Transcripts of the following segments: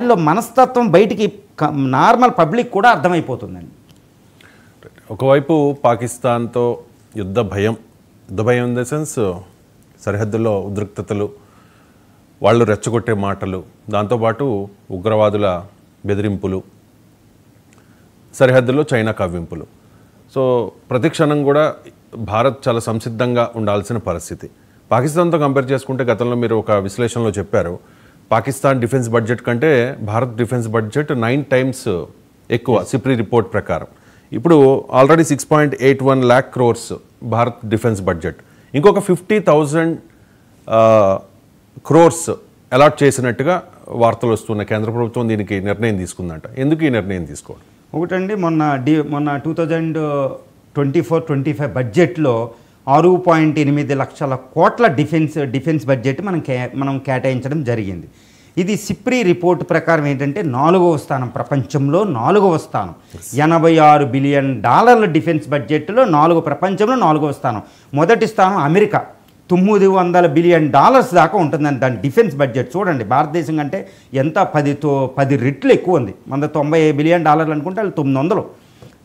వాటిలో మనస్తత్వం బయటికి నార్మల్ పబ్లిక్ కూడా అర్థమైపోతుందండి. ఒకవైపు పాకిస్తాన్తో యుద్ధ భయం ఇన్ ద సెన్స్ సరిహద్దుల్లో ఉద్రిక్తతలు, వాళ్ళు రెచ్చగొట్టే మాటలు, దాంతోపాటు ఉగ్రవాదుల బెదిరింపులు, సరిహద్దుల్లో చైనా కవ్వింపులు. సో ప్రతిక్షణం కూడా భారత్ చాలా సంసిద్ధంగా ఉండాల్సిన పరిస్థితి. పాకిస్తాన్తో కంపేర్ చేసుకుంటే గతంలో మీరు ఒక విశ్లేషణలో చెప్పారు, పాకిస్తాన్ డిఫెన్స్ బడ్జెట్ కంటే భారత్ డిఫెన్స్ బడ్జెట్ 9 times ఎక్కువ సిప్రీ రిపోర్ట్ ప్రకారం. ఇప్పుడు already 6.81 lakh crores Bharat defence budget, ఇంకొక 50,000 crores అలాట్ చేసినట్టుగా వార్తలు వస్తున్నాయి. కేంద్ర ప్రభుత్వం దీనికి నిర్ణయం తీసుకుందంట. ఎందుకు ఈ నిర్ణయం తీసుకోవడం? ఒకటండి, మొన్న 2024-25 బడ్జెట్లో 6.8 లక్షల కోట్ల డిఫెన్స్ బడ్జెట్ మనం కేటాయించడం జరిగింది. ఇది సిప్రీ రిపోర్ట్ ప్రకారం ఏంటంటే 4వ స్థానం, ప్రపంచంలో 4వ స్థానం. $86 బిలియన్ డిఫెన్స్ బడ్జెట్లో ప్రపంచంలో 4వ స్థానం. మొదటి స్థానం అమెరికా, $900 బిలియన్ దాకా ఉంటుందండి దాని డిఫెన్స్ బడ్జెట్. చూడండి, భారతదేశం కంటే ఎంత 10 రెట్లు ఎక్కువ ఉంది. మన $90 బిలియన్ అనుకుంటే వాళ్ళు 900.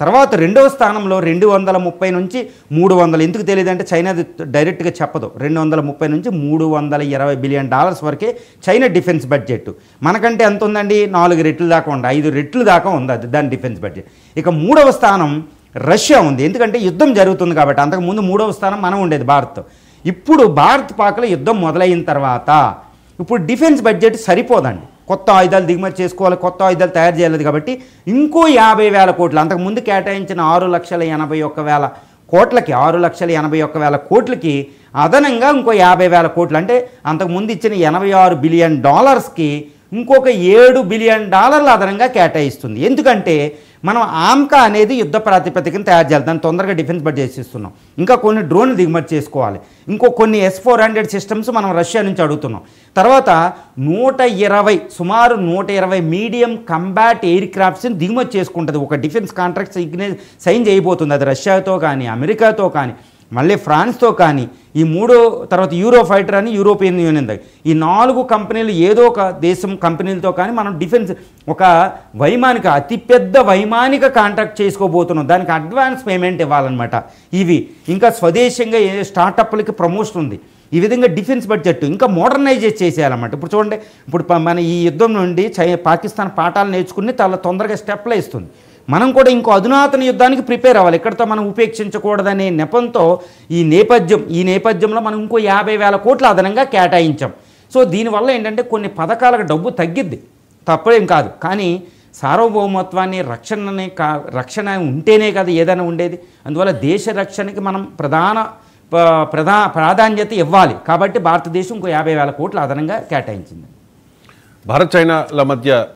తర్వాత రెండవ స్థానంలో 230 నుంచి 300, ఎందుకు తెలియదంటే చైనా డైరెక్ట్గా చెప్పదు. 230 నుంచి 320 బిలియన్ వరకే చైనా డిఫెన్స్ బడ్జెట్. మనకంటే ఎంత ఉందండి? 4 రెట్లు దాకా ఉంది, 5 రెట్లు దాకా ఉంది అది దాని డిఫెన్స్ బడ్జెట్. ఇక 3వ స్థానం రష్యా ఉంది, ఎందుకంటే యుద్ధం జరుగుతుంది కాబట్టి. అంతకుముందు 3వ స్థానం మనం ఉండేది భారత్. ఇప్పుడు భారత్ పాక్లో యుద్ధం మొదలైన తర్వాత ఇప్పుడు డిఫెన్స్ బడ్జెట్ సరిపోదండి. కొత్త ఆయుధాలు దిగుమతి చేసుకోవాలి, కొత్త ఆయుధాలు తయారు చేయాలి కాబట్టి ఇంకో 50,000 కోట్లు, అంతకుముందు కేటాయించిన 6,81,000 కోట్లకి 6,81,000 కోట్లకి అదనంగా ఇంకో 50,000 కోట్లు, అంటే అంతకుముందు ఇచ్చిన $86 బిలియన్ ఇంకొక $7 బిలియన్ అదనంగా కేటాయిస్తుంది. ఎందుకంటే మనం ఆమ్కా అనేది యుద్ధ ప్రాతిపదికన తయారు చేయాలి, దాన్ని తొందరగా డిఫెన్స్ బడ్జెట్ ఇస్తున్నాం. ఇంకా కొన్ని డ్రోన్లు దిగుమతి చేసుకోవాలి, ఇంకో కొన్ని S-400 సిస్టమ్స్ మనం రష్యా నుంచి అడుగుతున్నాం. తర్వాత సుమారు 120 మీడియం కంబాట్ ఎయిర్ క్రాఫ్ట్స్ని దిగుమతి చేసుకుంటుంది. ఒక డిఫెన్స్ కాంట్రాక్ట్ సైన్ చేయబోతుంది, అది రష్యాతో కానీ అమెరికాతో కానీ మళ్ళీ ఫ్రాన్స్తో కానీ, ఈ 3 తర్వాత యూరో ఫైటర్ అని యూరోపియన్ యూనియన్, ఈ 4 కంపెనీలు ఏదో ఒక దేశం కంపెనీలతో కానీ మనం డిఫెన్స్ ఒక అతిపెద్ద వైమానిక కాంట్రాక్ట్ చేసుకోబోతున్నాం. దానికి అడ్వాన్స్ పేమెంట్ ఇవ్వాలన్నమాట. ఇవి ఇంకా స్వదేశంగా స్టార్టప్లకి ప్రమోషన్ ఉంది. ఈ విధంగా డిఫెన్స్ బడ్జెట్ ఇంకా మోడర్నైజ్ చేసేయాలన్నమాట. ఇప్పుడు చూడండి, ఇప్పుడు మన ఈ యుద్ధం నుండి పాకిస్తాన్ పాఠాలు నేర్చుకుని చాలా తొందరగా స్టెప్లు ఇస్తుంది. మనం కూడా ఇంకో అధునాతన యుద్ధానికి ప్రిపేర్ అవ్వాలి, ఎక్కడితో మనం ఉపేక్షించకూడదనే నెపంతో ఈ నేపథ్యంలో మనం ఇంకో 50,000 కోట్లు అదనంగా కేటాయించాం. సో దీనివల్ల ఏంటంటే కొన్ని పథకాలకు డబ్బు తగ్గిద్ది, తప్పేం కాదు. కానీ సార్వభౌమత్వాన్ని రక్షణ ఉంటేనే కదా ఏదైనా ఉండేది. అందువల్ల దేశ రక్షణకి మనం ప్రాధాన్యత ఇవ్వాలి. కాబట్టి భారతదేశం ఇంకో 50,000 కోట్లు అదనంగా కేటాయించింది. భారత్ చైనాల మధ్య